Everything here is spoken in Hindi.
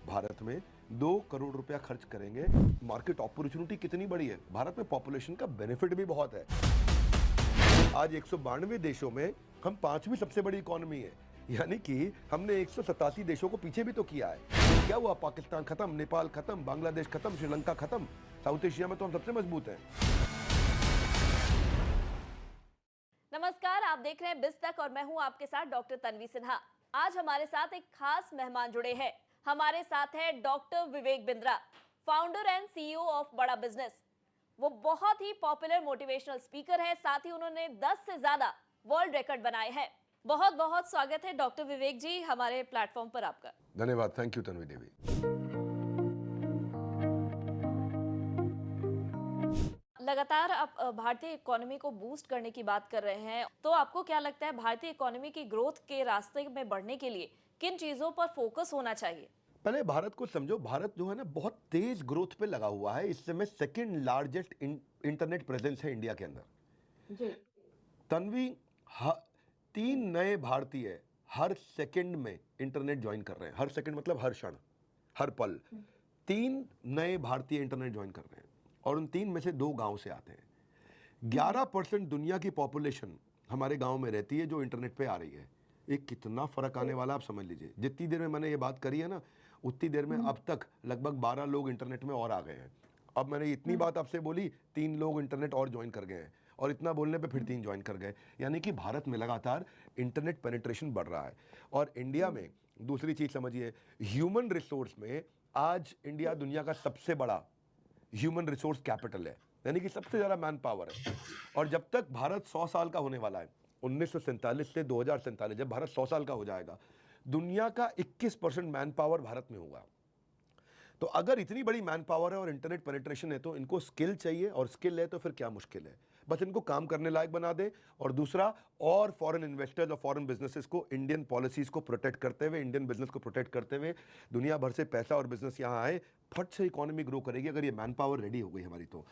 भारत में 2 करोड़ रुपया खर्च करेंगे। मार्केट अपॉर्चुनिटी कितनी बड़ी है, भारत में पॉपुलेशन का बेनिफिट भी बहुत है। आज 192 देशों में हम 5वीं सबसे बड़ी इकोनॉमी है, यानी कि हमने 187 देशों को पीछे भी तो किया है। क्या हुआ, पाकिस्तान खत्म, नेपाल खत्म, बांग्लादेश खत्म, श्रीलंका खत्म, साउथ एशिया में तो हम सबसे मजबूत हैं। नमस्कार, आप देख रहे हैं बिज तक और मैं हूं आपके साथ डॉक्टर तन्वी सिन्हा। आज हमारे साथ एक खास मेहमान जुड़े हैं। हमारे साथ है doctor Vivek Bindra, founder and CEO of बड़ा बिजनेस। वो बहुत ही पॉपुलर मोटिवेशनल स्पीकर है, साथ ही उन्होंने 10 से ज्यादा वर्ल्ड रिकॉर्ड बनाए हैं। बहुत बहुत स्वागत है डॉक्टर विवेक जी हमारे प्लेटफॉर्म पर आपका। धन्यवाद, थैंक यू तन्वी देवी। लगातार आप भारतीय इकोनॉमी को बूस्ट करने की बात कर रहे हैं, तो आपको क्या लगता है भारतीय इकोनॉमी की ग्रोथ के रास्ते में बढ़ने के लिए किन चीजों पर फोकस होना चाहिए? पहले भारत को समझो, भारत जो है ना बहुत तेज ग्रोथ पे लगा हुआ है। इस समय सेकंड लार्जेस्ट इंटरनेट प्रेजेंस है इंडिया के अंदर। जी। तन्वी, 3 नए भारतीय हर सेकंड में इंटरनेट ज्वाइन कर रहे हैं। हर सेकंड मतलब हर क्षण, हर पल 3 नए भारतीय इंटरनेट ज्वाइन कर रहे हैं, और उन 3 में से 2 गांव से आते हैं। 11% दुनिया की पॉपुलेशन हमारे गांव में रहती है जो इंटरनेट पे आ रही है। एक कितना फर्क आने वाला आप समझ लीजिए। जितनी देर में मैंने ये बात करी है ना, उतनी देर में अब तक लगभग 12 लोग इंटरनेट में और आ गए हैं। अब मैंने इतनी बात आपसे बोली, 3 लोग इंटरनेट और ज्वाइन कर गए हैं, और इतना बोलने पे फिर 3 ज्वाइन कर गए। यानी कि भारत में लगातार इंटरनेट पेनिट्रेशन बढ़ रहा है। और इंडिया में दूसरी चीज समझिए, ह्यूमन रिसोर्स में आज इंडिया दुनिया का सबसे बड़ा ह्यूमन रिसोर्स कैपिटल है, यानी कि सबसे ज्यादा मैन पावर है। और जब तक भारत 100 साल का होने वाला है, 1947 से 2047, जब भारत 100 साल का हो जाएगा, दुनिया का 21% मैन पावर भारत में होगा। तो अगर इतनी बड़ी मैन पावर है और इंटरनेट पेनिट्रेशन है, तो इनको स्किल चाहिए, और स्किल है तो फिर क्या मुश्किल है, बस इनको काम करने लायक बना दे। और दूसरा, और फॉरेन इन्वेस्टर्स और फॉरेन बिजनेसेस को इंडियन पॉलिसीज को प्रोटेक्ट करते हुए, इंडियन बिजनेस को प्रोटेक्ट करते हुए दुनिया भर से पैसा और बिजनेस यहाँ आए, फट से इकोनॉमी ग्रो करेगी अगर ये मैन पावर रेडी हो गई हमारी तो